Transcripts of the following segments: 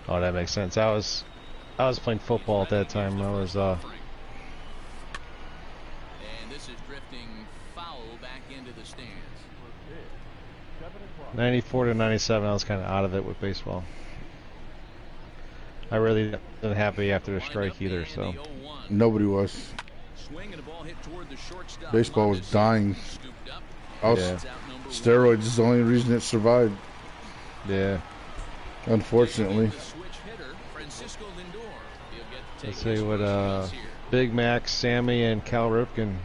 Oh, that makes sense. I was playing football at that time. I was And this is drifting foul back into the stands. 94 to 97. I was kind of out of it with baseball. I really wasn't happy after the strike either. So nobody was. Baseball was dying. Steroids is the only reason it survived. Yeah. Unfortunately. Let's see what Big Mac, Sammy, and Cal Ripken.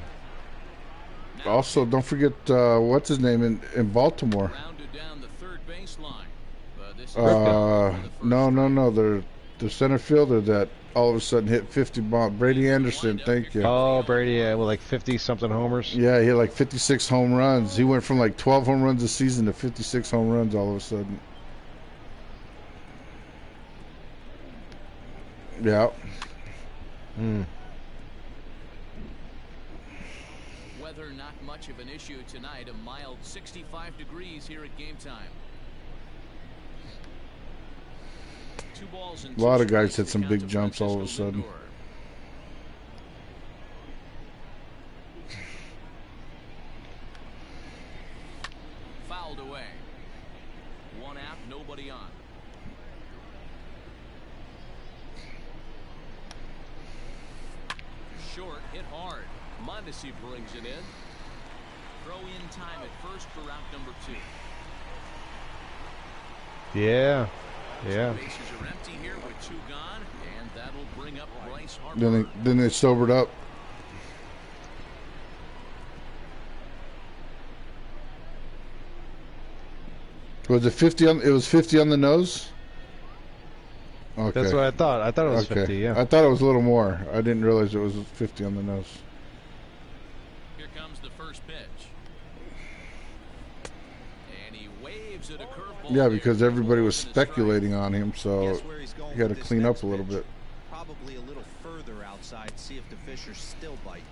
Also, don't forget what's his name in Baltimore. No. The center fielder that all of a sudden hit 50 bomb. Brady Anderson, thank you. Oh, Brady, yeah, with like 50-something homers. Yeah, he had like 56 home runs. He went from like 12 home runs a season to 56 home runs all of a sudden. Yeah. Weather not much of an issue tonight. A mild 65 degrees here at game time. A lot of guys hit some big jumps all of a sudden. Fouled away. One out, nobody on. Short, hit hard. Mondesi brings it in. Throw in time at first for route number 2. Yeah. Yeah. Bases are empty here with 2 gone, and that'll bring up Bryce Harper. Then they sobered up. Was it 50 on? It was 50 on the nose. Okay. That's what I thought. I thought it was 50. Yeah. I thought it was a little more. I didn't realize it was 50 on the nose. Here comes the first pitch. And he waves at a curveball. Yeah, because everybody was speculating on him, so he had to clean up a little bit. Probably a little further outside, see if the Fishers still bite.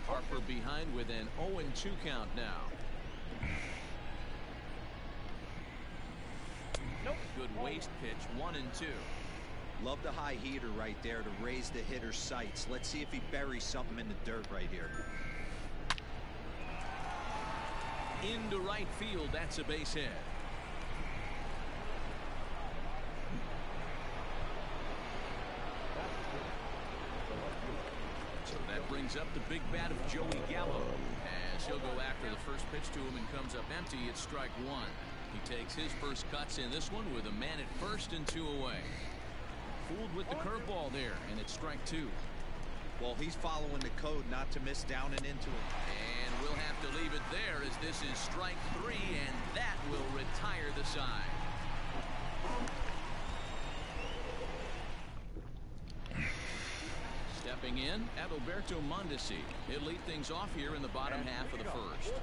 Harper behind with an 0-2 count now. Good waste pitch, 1-2. Love the high heater right there to raise the hitter's sights. Let's see if he buries something in the dirt right here. Into right field, that's a base hit. So that brings up the big bat of Joey Gallo. As he'll go after the first pitch to him and comes up empty, it's strike 1. He takes his first cuts in this one with a man at first and 2 away. Fooled with the curveball there, and it's strike 2. Well, he's following the code not to miss down and into it. And we'll have to leave it there as this is strike 3, and that will retire the side. Stepping in, Adalberto Mondesi. He'll lead things off here in the bottom half of the first.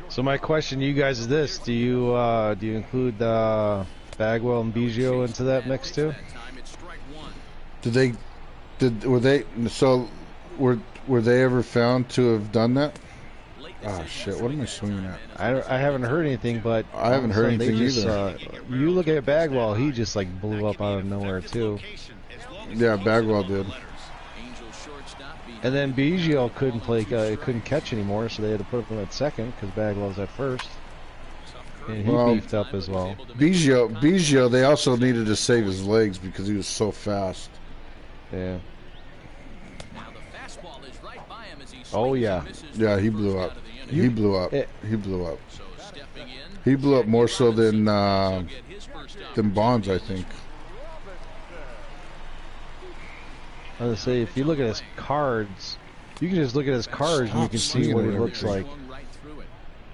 So my question to you guys is this: Do you include Bagwell and Biggio into that mix too? Were they ever found to have done that? Oh shit! What am I swinging at? I haven't heard anything, but I haven't heard anything either. You look at Bagwell; he just like blew up out of nowhere too. Yeah, Bagwell did. And then Biggio couldn't catch anymore, so they had to put him at second because Bagwell was at first. And he beefed up as well. Biggio, they also needed to save his legs because he was so fast. Yeah. Oh yeah. Yeah, he blew up. He blew up. He blew up. He blew up more so than Bonds, I think. I was gonna say, if you look at his cards, you can just look at his cards and you can see what he looks like.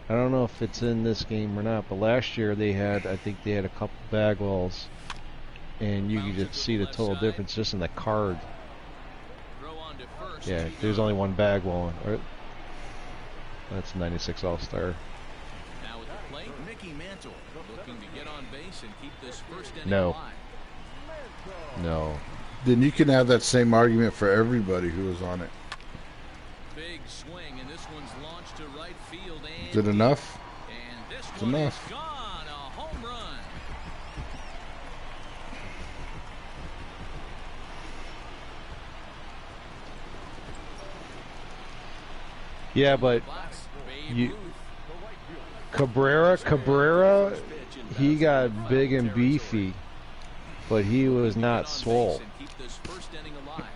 I don't know if it's in this game or not, but last year I think they had a couple Bagwells, and you could just see the total difference just in the card. Yeah, there's only one Bagwell. That's a 96 All-Star. Now at the plate, Mickey Mantle looking to get on base and keep this first inning No. alive. No. Then you can have that same argument for everybody who was on it. Big swing, and this one's launched to right field. And Is it enough? And this It's one enough. is gone. A home run. Yeah, but Cabrera, he got big and beefy, but he was not swole.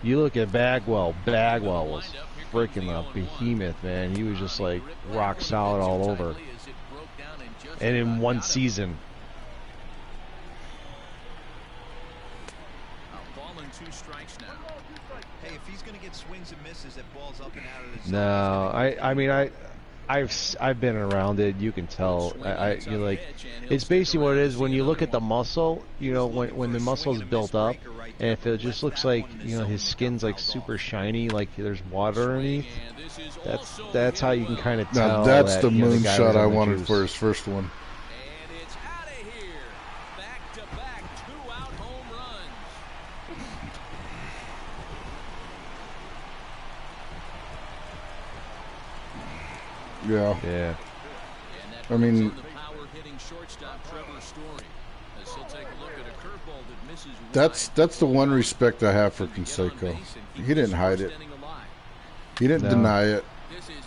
You look at Bagwell. Bagwell was freaking a behemoth, man. He was just like rock solid all over. And in one season. Hey, if he's going to get swings and misses, that ball's up and out of the zone. No, I mean I've been around it. You can tell. You like, it's basically what it is when you look at the muscle. You know, when the muscle's built up, and if it just looks like, you know, his skin's like super shiny, like there's water underneath. That's how you can kind of tell. Now that's that, the moonshot I wanted juice. for his first one. And it's out of here. Back-to-back 2-out home runs. Yeah. Yeah. I mean, that's the one respect I have for Canseco. He didn't hide it. He didn't deny it.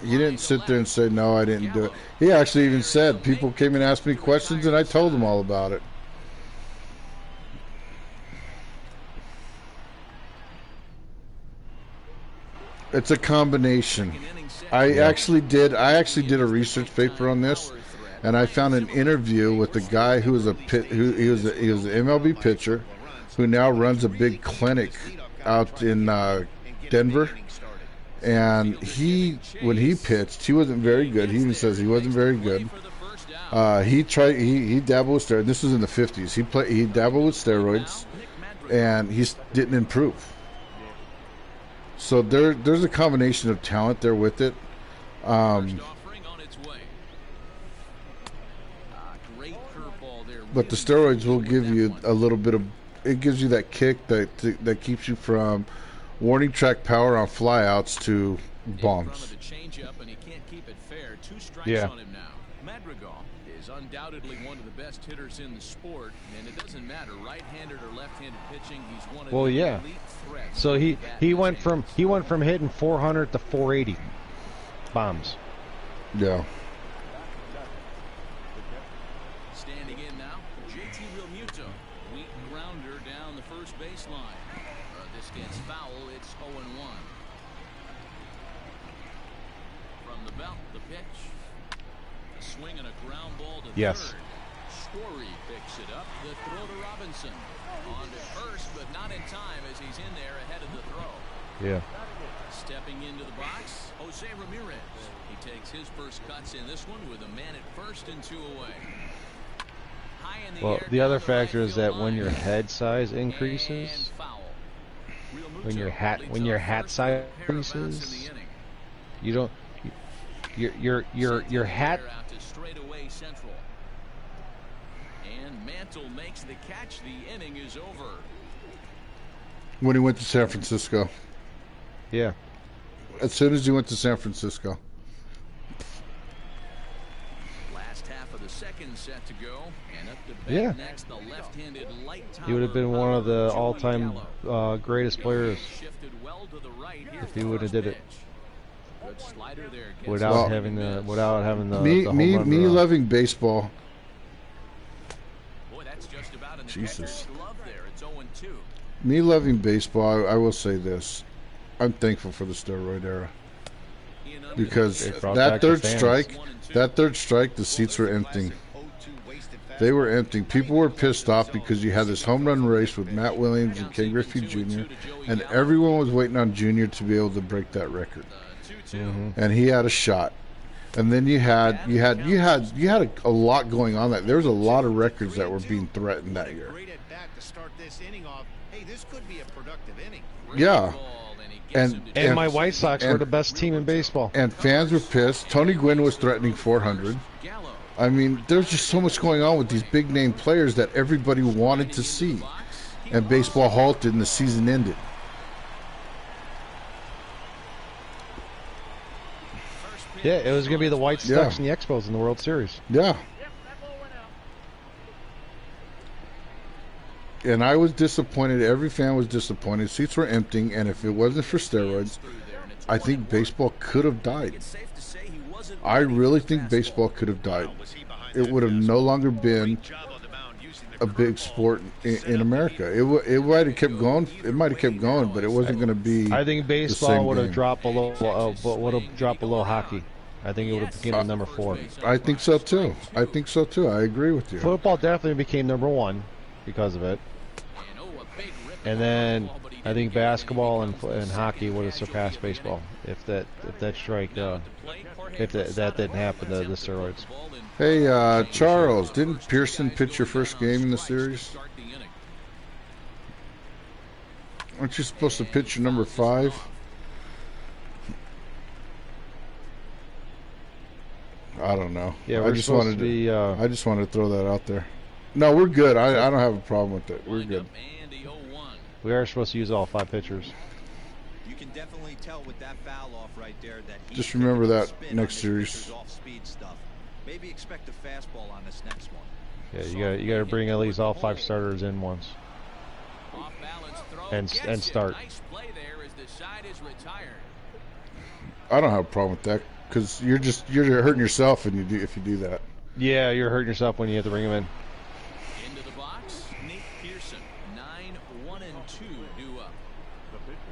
He didn't sit there and say, no, I didn't do it. He actually even said, people came and asked me questions, and I told them all about it. It's a combination. I actually did a research paper on this, and I found an interview with a guy who was he was an MLB pitcher who now runs a big clinic out in Denver. And when he pitched, he wasn't very good. He even says he wasn't very good. He dabbled with steroids. This was in the 50s. He dabbled with steroids, and he didn't improve. So there's a combination of talent there with it. But the steroids will give you a little bit of, it gives you that kick that keeps you from warning track power on flyouts to bombs. Yeah. Madrigal is undoubtedly one of the best hitters in the sport, and it doesn't matter right-handed or left-handed pitching. He's one of the elite threats. So he went from hitting 400 to 480 bombs. Yeah. Standing in now, JT Realmuto. Weak grounder down the first baseline. This gets foul. It's 0-1. From the belt, the pitch. A swing and a ground ball to third. Story picks it up. The throw to Robinson. On to first, but not in time as he's in there ahead of the throw. Yeah. Stepping into the box, Jose Ramirez. He takes his first cuts in this one with a man at first and 2 away. Well, the other factor is that when your head size increases, when your hat size increases, you don't your hat. And Mantle makes the catch. The inning is over. When he went to San Francisco. Yeah. As soon as he went to San Francisco. Last half of the second set to go, and up to bat next, the left-handed light he would have been one of the all-time greatest players if he would have did it without having the me loving baseball. Boy, that's just about in the Jesus. glove there. It's 0-2. Me loving baseball, I will say this. I'm thankful for the steroid era. Because that third strike, the seats were empty. They were empty. People were pissed off because you had this home run race with Matt Williams and Ken Griffey Jr. and everyone was waiting on Jr. to be able to break that record. And he had a shot. And then you had a lot going on. That there was a lot of records that were being threatened that year. Yeah. And my White Sox were the best team in baseball. And fans were pissed. Tony Gwynn was threatening 400. I mean, there's just so much going on with these big-name players that everybody wanted to see. And baseball halted and the season ended. Yeah, it was going to be the White Sox and the Expos in the World Series. Yeah. And I was disappointed. Every fan was disappointed. Seats were emptying, and if it wasn't for steroids, I think baseball could have died. I really think baseball could have died. It would have no longer been a big sport in America. It might have kept going. It might have kept going, but it wasn't going to be. I think baseball would have dropped below. Hockey. I think it would have become number 4. I think so too. I think so too. I agree with you. Football definitely became number 1 because of it, and then I think basketball and hockey would have surpassed baseball if that strike if that didn't happen to the steroids. Hey, Charles, didn't Pearson pitch your first game in the series? Aren't you supposed to pitch your number 5? I don't know. Yeah, I just wanted to throw that out there. No, we're good. I don't have a problem with it. We're good. We are supposed to use all 5 pitchers. You can definitely tell with that foul off right there that just remember that next series. Maybe expect a fastball on this next one. Yeah, you got to bring at least all 5 starters in once. And start. I don't have a problem with that because you're hurting yourself if you do that. Yeah, you're hurting yourself when you have to bring them in. Into the box, Nate Pearson, 9-1-2 due up.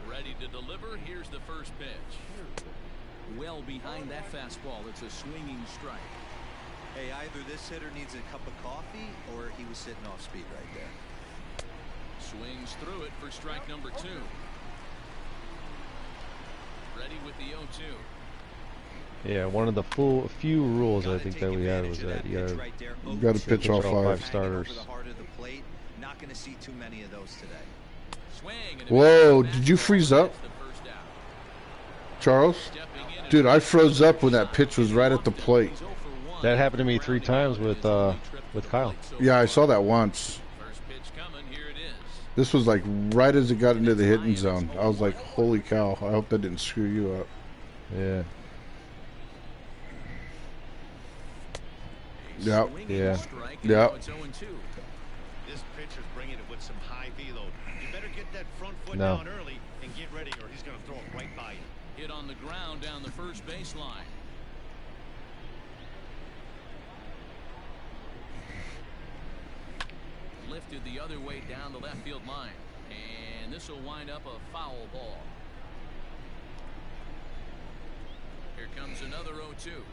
Ready to deliver. Here's the first pitch. Well behind that fastball, it's a swinging strike. Hey, either this hitter needs a cup of coffee or he was sitting off speed right there. Swings through it for strike number 2. Ready with the 0-2. Yeah, one of the few rules I think that we had was that you got to pitch all 5 starters. Not going to see too many of those today. Whoa, did you freeze up, Charles? Dude, I froze up when that pitch was right at the plate. That happened to me 3 times with Kyle. Yeah, I saw that once. This was like right as it got into the hitting zone. I was like, holy cow, I hope that didn't screw you up. Yeah. Yep. Yeah. Yep. This pitcher's bringing it with some high velo. You better get that front foot No. down early and get ready, or he's going to throw it right by you. Hit on the ground down the first baseline. Lifted the other way down the left field line, and this will wind up a foul ball. Here comes another 0-2.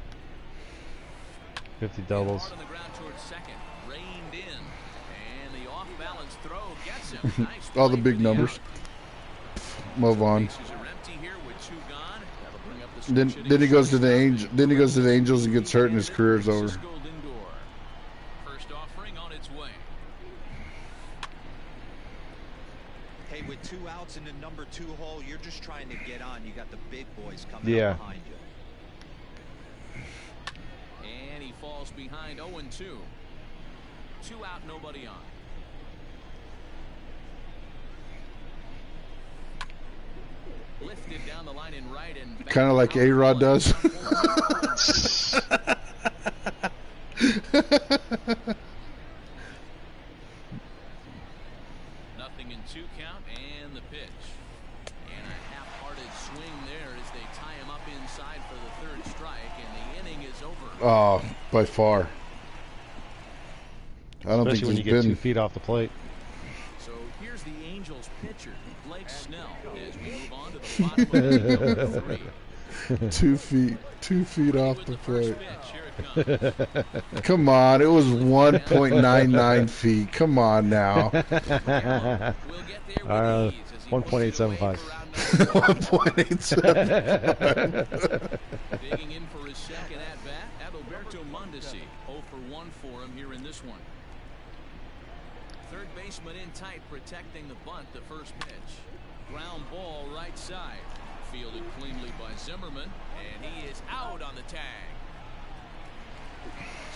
50 doubles. Hard on the ground towards second, reined in, and the off-balance throw gets him. Nice All the big numbers. Move on. Bases are empty here with 2 gone. That'll bring up the Then he goes to the Angels and gets hurt and his career's over. First offering on its way. Hey, with 2 outs in the number 2 hole, you're just trying to get on. You got the big boys coming up behind you. And he falls behind 0-2. 2 out, nobody on. Lifted down the line in right and Kind of like A-Rod does. Nothing in 2 count and the pitch. And a half-hearted swing there as they tie him up inside for the 3rd strike, and the inning is over. Oh, by far. I don't Especially think when he's you get been 2 feet off the plate. So here's the Angels pitcher, Blake Snell, as we move on to the bottom of the 3. 2 feet off the plate. Pitch, here it comes. Come on, it was 1.99 feet. Come on now. We'll get there with ease as he 1.875. 1.87. digging in for his second at-bat, Adalberto Mondesi. 0 for 1 for him here in this one. Third baseman in tight, protecting the bunt, the first pitch. Ground ball right side. Fielded cleanly by Zimmerman, and he is out on the tag.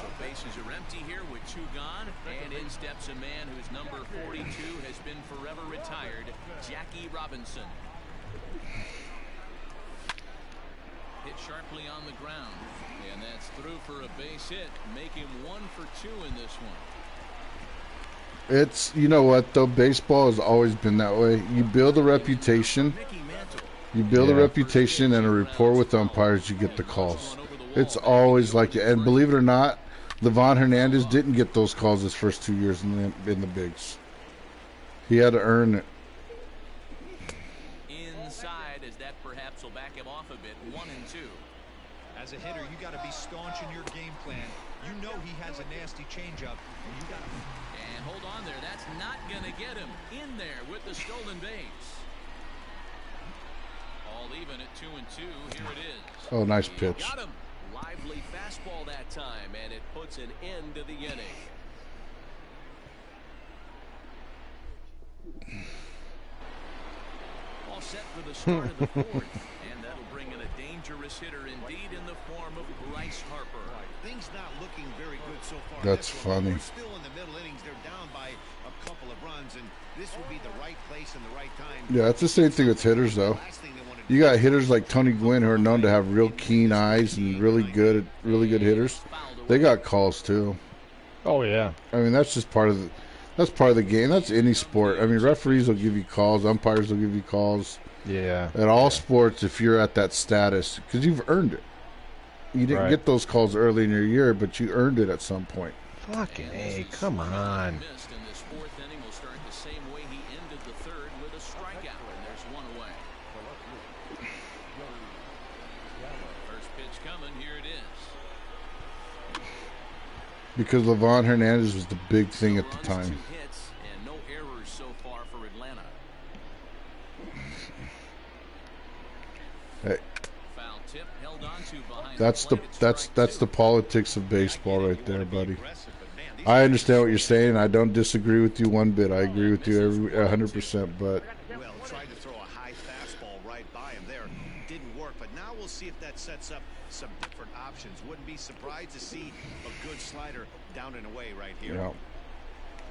So bases are empty here with 2 gone, and in steps a man whose number 42 has been forever retired, Jackie Robinson. Hit sharply on the ground, and that's through for a base hit, make him 1 for 2 in this one. It's, you know what, though, baseball has always been that way. You build a reputation, You build a reputation and a rapport with umpires, you get the calls. It's always like that. And believe it or not, Livan Hernandez didn't get those calls his first 2 years in the bigs. He had to earn it. Inside, as that perhaps will back him off a bit. 1-2. As a hitter, you got to be staunch in your game plan. You know he has a nasty changeup, and you got to... And hold on there. That's not going to get him in there with the stolen base. All even at 2-2. Here it is. Oh, nice pitch. Got him. Lively fastball that time, and it puts an end to the inning. All set for the start of the fourth, and that'll bring in a dangerous hitter indeed in the form of Bryce Harper. Things not looking very good so far. That's funny. We're still in the middle innings. They're down by a couple of runs, and this will be the right place and the right time. Yeah, it's the same thing with hitters, though. You got hitters like Tony Gwynn who are known to have real keen eyes and really good hitters. They got calls too. Oh yeah. I mean, that's just part of the game. That's any sport. I mean, referees will give you calls, umpires will give you calls. Yeah. At all sports, if you're at that status, because you've earned it. You didn't get those calls early in your year, but you earned it at some point. Fucking A, come on. Because Livan Hernandez was the big thing at the time. Hey. That's the politics of baseball right there, buddy. I understand what you're saying. I don't disagree with you one bit. I agree with you 100%, but Well, tried to throw a high fastball right by him there. Didn't work, but now we'll see if that sets up some different options. Wouldn't be surprised to see a good slider down and away right here. Yeah.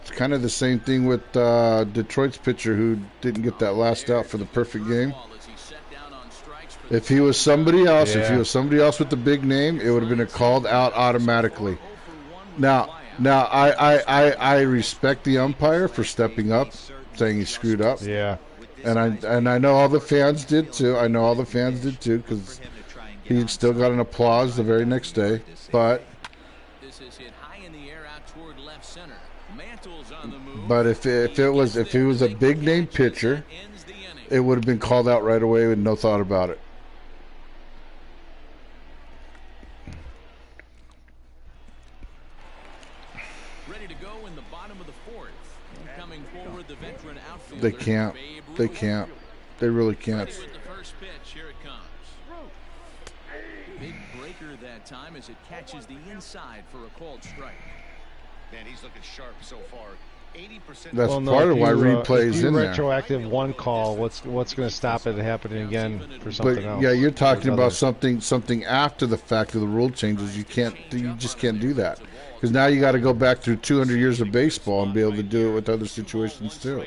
It's kind of the same thing with Detroit's pitcher who didn't get that last out for the perfect game. If he was somebody else, if he was somebody else with the big name, it would have been a called out automatically. Now I respect the umpire for stepping up, saying he screwed up. Yeah. And I know all the fans did too. I know all the fans did too, because he still got an applause the very next day. But if he was a big name pitcher, it would have been called out right away with no thought about it. Ready to go in the bottom of the fourth. Coming forward, the veteran outfielder. They can't. They can't. They really can't. With the first pitch, here it comes. Big breaker that time as it catches the inside for a called strike. Man, he's looking sharp so far. 80%. That's part of why replays in there. Retroactive one call. What's going to stop it happening again for something else? Yeah, you're talking about something after the fact of the rule changes. You just can't do that, because now you got to go back through 200 years of baseball and be able to do it with other situations too.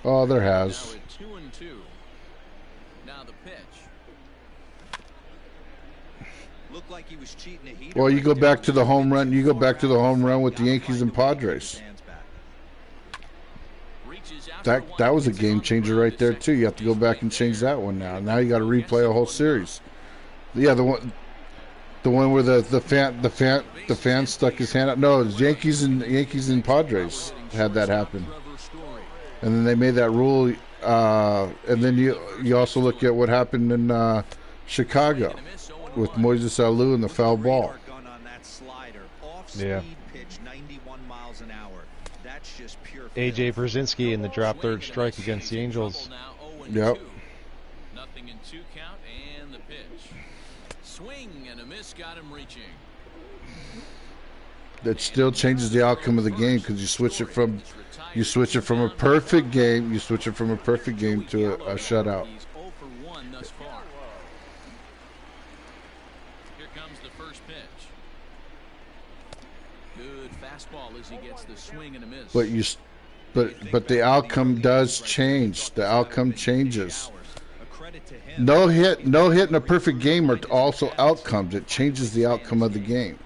Oh, there has. Like he was cheating a heater. Well, you go back to the home run. You go back to the home run with the Yankees and Padres. That was a game changer right there too. You have to go back and change that one now. Now you got to replay a whole series. Yeah, the one where the fan stuck his hand out. No, it was Yankees and Padres had that happen. And then they made that rule. And then you also look at what happened in Chicago with Moises Alou and the foul ball. Yeah. AJ Brzezinski in the drop third strike against the Angels. Yep. Nothing in 2 count and the pitch. Swing and a miss got him reaching. That still changes the outcome of the game, because you switch it from a perfect game to a shutout. But the outcome does change. The outcome changes. No hit and a perfect game are also outcomes. It changes the outcome of the game.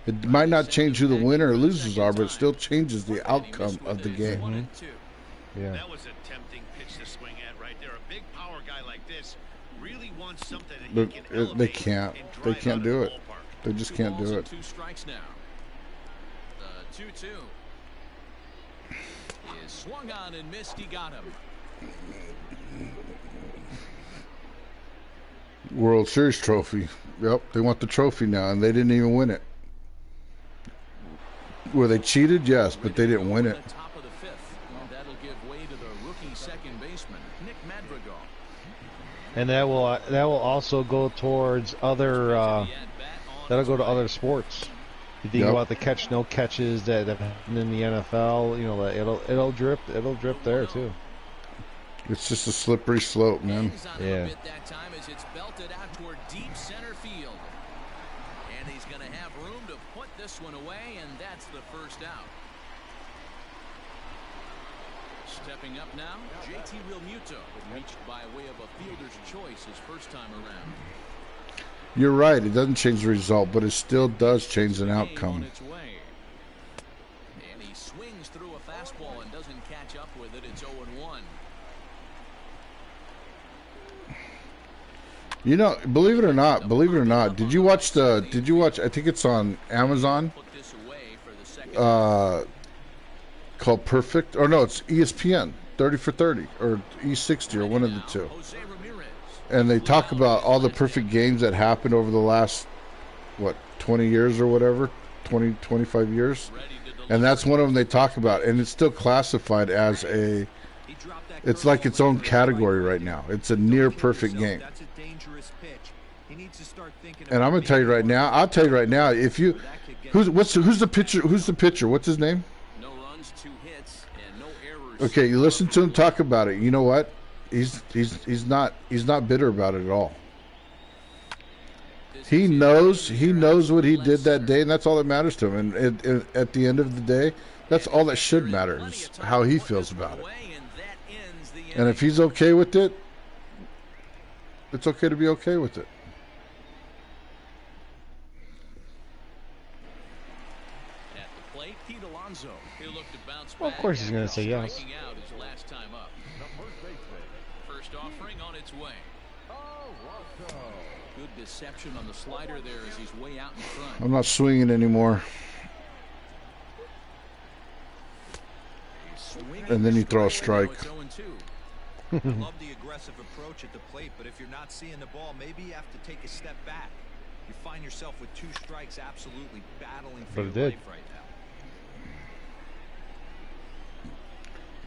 It might not change who the winner or losers are, but it still changes the outcome of the game. Yeah. That was a tempting pitch to swing at right there. A big power guy like this really wants something that But he can elevate. they can't. They can't do it. They just can't do it. 2 strikes now. The 2-2 is swung on and missed. He got him. World Series trophy. Yep, they want the trophy now, and they didn't even win it. Were they cheated? Yes, but they didn't win it. Top of the 5th. That'll give way to the rookie second baseman, Nick Madrigal. And that will also go towards other. That'll go to other sports. You think about the catch no catches that happen in the NFL. You know, it'll drip there too. It's just a slippery slope, man. Yeah. That time as it's belted out toward deep center field. And he's going to have room to put this one away, and that's the first out. Stepping up now, JT Realmuto, reached by way of a fielder's choice his first time around. You're right. It doesn't change the result, but it still does change an outcome. And he swings through a fastball and doesn't catch up with it. It's 0-1. You know, believe it or not, did you watch, I think it's on Amazon, called Perfect, or no, it's ESPN, 30 for 30, or E60, or one of the two. And they talk about all the perfect games that happened over the last, 20 years or whatever, 20, 25 years. And that's one of them they talk about, and it's still classified as it's like its own category right now. It's a near perfect game. And I'm gonna tell you right now. I'll tell you right now. If you, who's the pitcher? Who's the pitcher? What's his name? No runs, 2 hits, and no errors. Okay, you listen to him talk about it. You know what? He's not bitter about it at all. He knows what he did that day, and that's all that matters to him. And at the end of the day, that's all that should matter is how he feels about it. And if he's okay with it, it's okay to be okay with it. Well, of course he's going to say yes. First offering on its way. Good deception on the slider there as he's way out in front. I'm not swinging anymore. And then you throw a strike. I love the aggressive approach at the plate, but if you're not seeing the ball, maybe you have to take a step back. You find yourself with 2 strikes, absolutely battling for your life right now.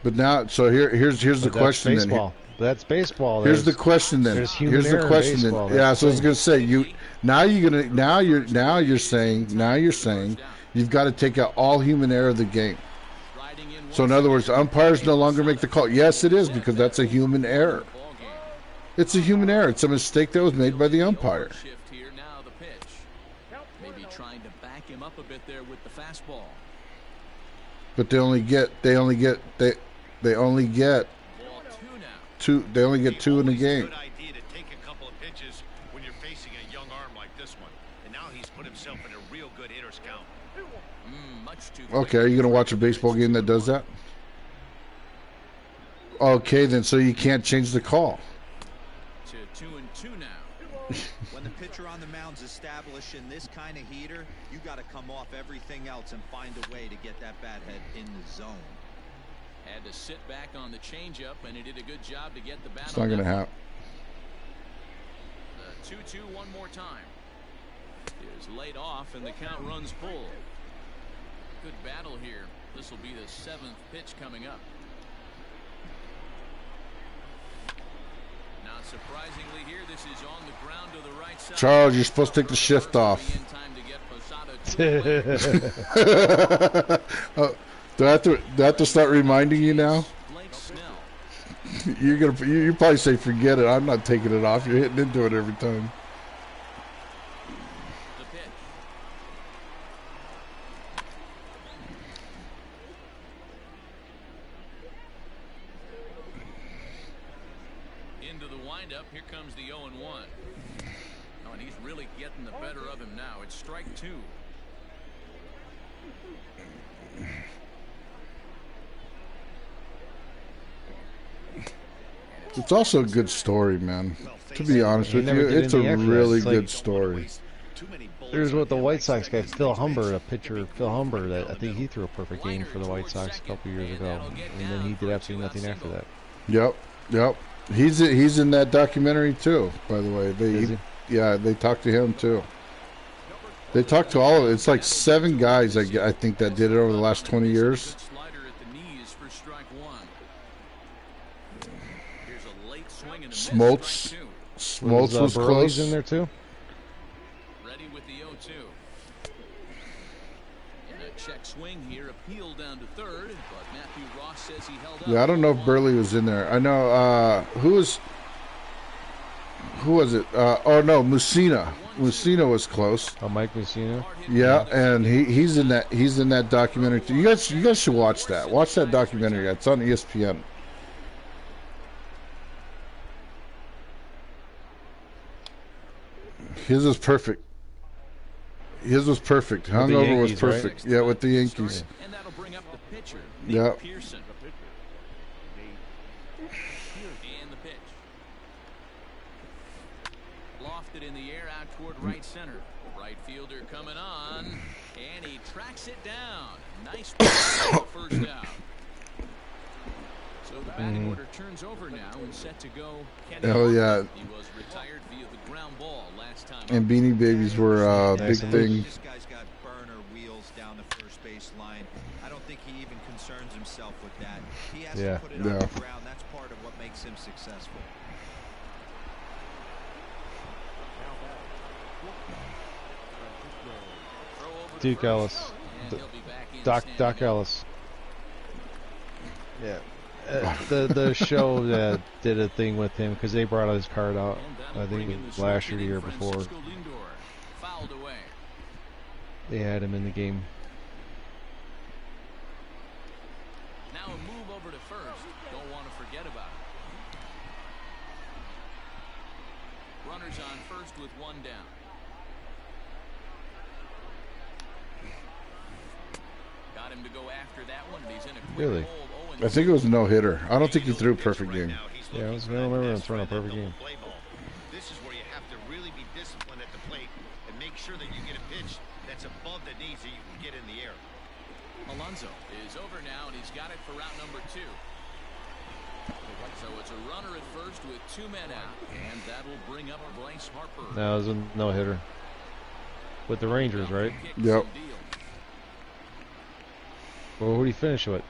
But now, so here's the question then. That's baseball. Here's the question then. Here's the question then. Yeah, so I was gonna say now you're saying you've got to take out all human error of the game. So in other words, umpires no longer make the call. Yes, it is, because that's a human error. It's a human error. It's a mistake that was made by the umpire. Maybe trying to back him up a bit there with the fastball. But they only get two in the game. Good idea to take a couple of pitches when you're facing a young arm like this one. And now he's put himself in a real good hitter's count. Okay, are you going to watch a baseball game that does that? Okay, then so you can't change the call. To 2-2 now. When the pitcher on the mound's establishing this kind of heater, you got to come off everything else and find a way to get that bat head in the zone. Had to sit back on the changeup, and he did a good job to get the bat. It's not going to happen. The 2-2 one more time. Is laid off, and the count runs full. Good battle here. This will be the 7th pitch coming up. Not surprisingly here, this is on the ground to the right side. Charles, you're supposed to take the shift off. Do I have to start reminding you now? You probably say forget it. I'm not taking it off. You're hitting into it every time. Into the windup. Here comes the 0-1. Oh, and he's really getting the better of him now. It's strike 2. It's also a good story, man. To be honest with you, it's a really good story. There's what the White Sox guy, Phil Humber, a pitcher, Phil Humber, that I think he threw a perfect game for the White Sox a couple years ago, and then he did absolutely nothing after that. Yep. He's in that documentary too, by the way. They talked to him too. They talked to all of it. It's like 7 guys, I think, that did it over the last 20 years. Smoltz was close. In there too. Ready with the 0-2. And a check swing here, appeal down to third, but Matthew Ross says he held up. Yeah, I don't know if Burley was in there. I know who was it? Oh no, Mussina. Mussina was close. Oh, Mike Mussina. Yeah, and he's in that documentary too. You guys should watch that. Watch that documentary. It's on ESPN. His was perfect. Hungover was perfect. Right? Yeah, with the Yankees. And that'll bring up the pitcher, yeah. Pearson. And the pitch. Lofted in the air out toward right center. Right fielder coming on, and he tracks it down. Nice first out. So the batting order turns over now and set to go. Hell yeah. He was retired via the ground ball last time. And Beanie Babies were a big thing. This guy's got burner wheels down the first base line. I don't think he even concerns himself with that. He has to put it on the ground. That's part of what makes him successful. Duke Ellis. Doc Ellis. Yeah. The show did a thing with him because they brought his card out. I think it was last year, the year before. They had him in the game. Now a move over to first. Don't want to forget about it. Runners on first with 1 down. Got him to go after that one, but he's in a quick really? hold. I think it was a no-hitter. I don't think he threw a perfect game. Yeah, I don't remember him throwing a perfect game. This is where you have to really be disciplined at the plate and make sure that you get a pitch that's above the knees that you can get in the air. Alonso is over now, and he's got it for route number 2. So it's a runner at first with 2 men out, and that'll bring up Bryce Harper. No, it was a no-hitter. With the Rangers, right? Yep. Well, who did he finish with?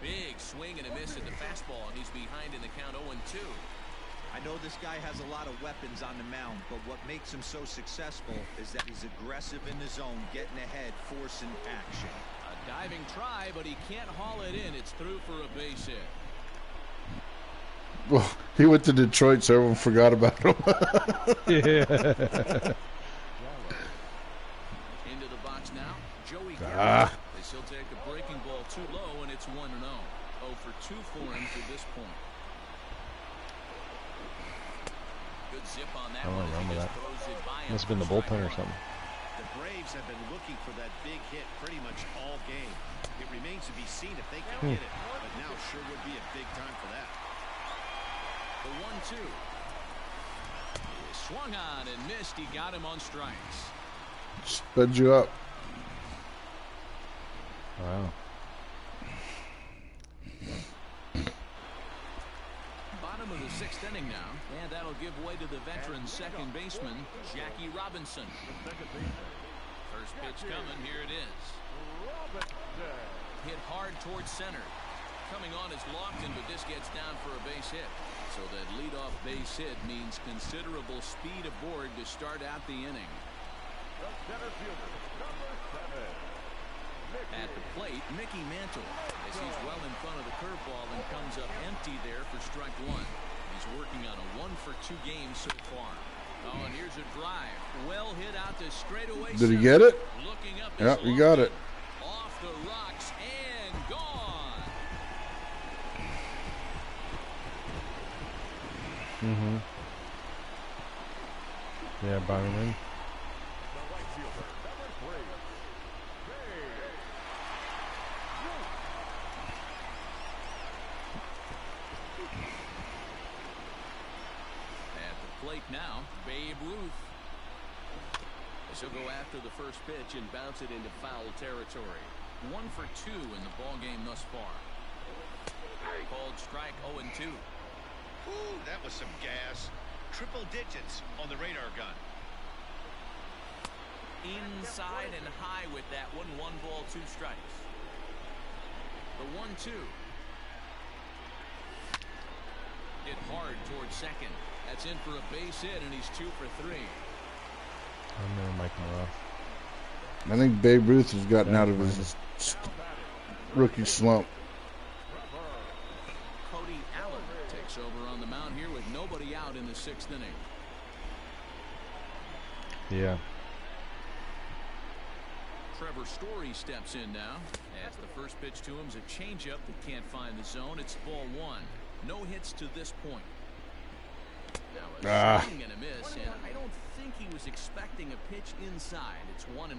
Big swing and a miss at the fastball, and he's behind in the count 0-2. I know this guy has a lot of weapons on the mound, but what makes him so successful is that he's aggressive in the zone, getting ahead, forcing action. A diving try, but he can't haul it in. It's through for a base hit. Well, he went to Detroit, so everyone forgot about him. Yeah. Into the box now, Joey Gallo. He'll take a breaking ball too low, and it's 1-0. 0 for 2 for him to this point. Good zip on that. I don't remember that. Must have been the bullpen or something. The Braves have been looking for that big hit pretty much all game. It remains to be seen if they can get it, but now sure would be a big time for that. The 1-2. He swung on and missed. He got him on strikes. Sped you up. Wow. Bottom of the 6th inning now, and that'll give way to the veteran second baseman, Jackie Robinson. First pitch coming, here it is. Hit hard towards center. Coming on is Lofton, but this gets down for a base hit. So that leadoff base hit means considerable speed aboard to start out the inning. At the plate, Mickey Mantle, as he's well in front of the curveball and comes up empty there for strike 1. He's working on a 1-for-2 game so far. Oh, and here's a drive. Well hit out to straightaway. Did he get it? Looking up, yeah, he got it. Off the rocks and gone. Yeah, Byron. plate now, Babe Ruth. He'll go after the first pitch and bounce it into foul territory. 1 for 2 in the ball game thus far. Called strike 0-2. Ooh, that was some gas. Triple digits on the radar gun. Inside and high with that one. 1 ball, 2 strikes. The 1-2. Hit hard towards second. That's in for a base hit, and he's 2 for 3. I'm going to Mike Morrow. I think Babe Ruth has gotten out of his rookie slump. Cody Allen takes over on the mound here with nobody out in the 6th inning. Yeah. Trevor Story steps in now. As the first pitch to him is a changeup that can't find the zone. It's ball 1. No hits to this point. Now a swing and a miss, and I don't think he was expecting a pitch inside. It's 1-1.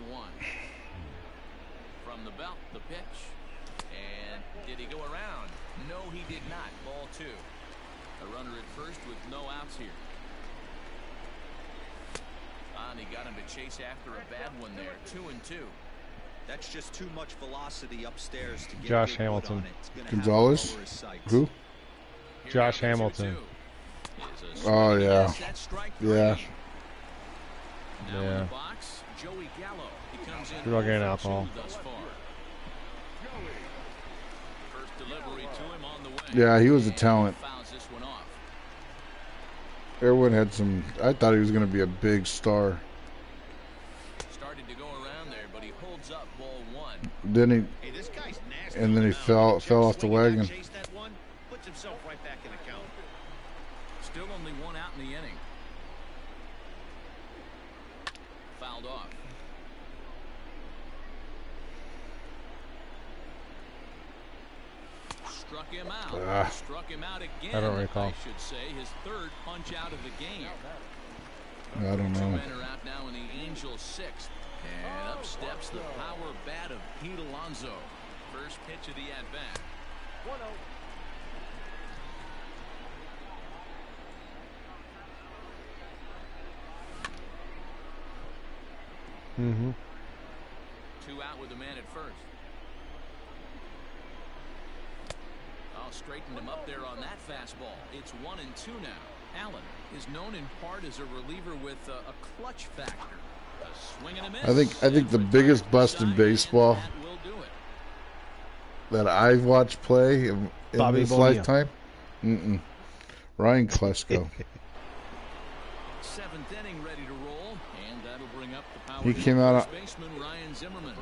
From the belt, the pitch. And did he go around? No, he did not. Ball 2. A runner at first with no outs here. And he got him to chase after a bad one there. 2-2. That's just too much velocity upstairs to get Josh Hamilton. Gonzalez? Who? Josh Hamilton. Oh, yeah. Yeah. Yeah. Joey Gallo. He comes in Drug and alcohol. First delivery to him on the way. Yeah, he was a talent. Everyone had some. I thought he was going to be a big star. Started to go around there, but he holds up ball 1. Then he, and then he fell off the wagon. Puts himself right back in the count. Still only 1 out in the inning. Fouled off. Struck him out. Struck him out again. I don't recall. I should say his 3rd punch out of the game. I don't know. 2 men are out now in the Angels' 6th. And up steps the power bat of Pete Alonso. First pitch of the at-bat. 1-0. Mm-hmm. 2 out with a man at first. Straightened him up there on that fastball. It's 1-2 now. Allen is known in part as a reliever with a clutch factor. A swing and a miss. I think the biggest bust in baseball that I've watched play in this lifetime, Ryan Klesko. 7th inning ready to roll, and that'll bring up the power. He came out. Baseman Ryan Zimmerman.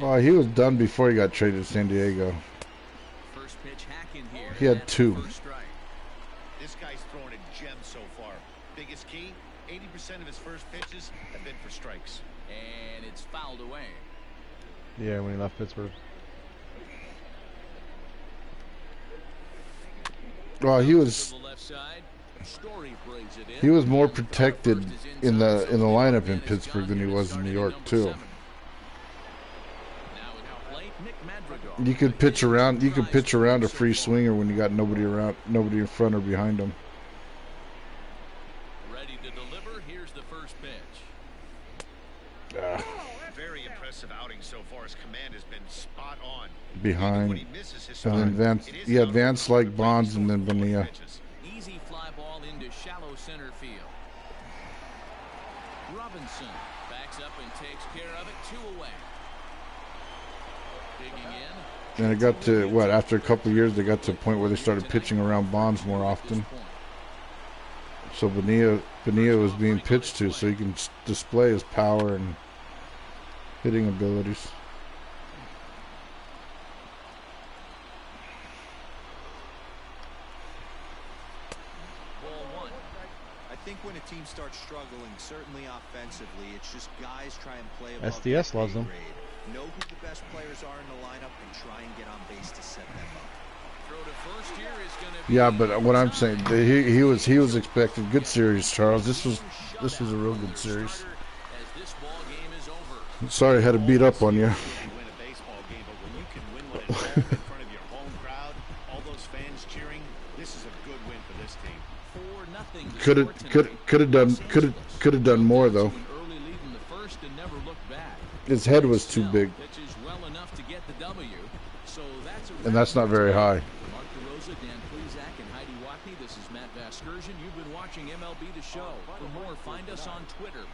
Well, he was done before he got traded to San Diego. First pitch hack in here. He had 2. This guy's throwing a gem so far. Biggest key, 80% of his first pitches have been for strikes. And it's fouled away. Yeah, when he left Pittsburgh. Well, he was more protected in the lineup in Pittsburgh than he was in New York too. You could pitch around. You could pitch around a free swinger when you got nobody around, nobody in front or behind him. Ready to deliver. Here's the first pitch. Very impressive outing so far. His command has been spot on. Behind, and then Vance. He had Vance like Bonds, and then Bonilla. Easy fly ball into shallow center field. Robinson backs up and takes care of it. 2 away. And it got to, what, after a couple of years, they got to a point where they started pitching around Bonds more often. So Bonilla was being pitched to, so he can display his power and hitting abilities. I think when a team starts struggling, certainly offensively, it's just guys try and play above SDS loves them. Know who the best players are in the lineup and try and get on base to set them up. Throw to first here is going to be. Yeah, but what I'm saying, he was expected. Good series, Charles. This was a real good series. Sorry I had to beat up on you. Could have done more though. His head was too big, and that's not very high. Mark DeRosa, Dan Plesac, and Heidi Watney. This is Matt Vasgersian. You've been watching MLB The Show. For more, find us on Twitter @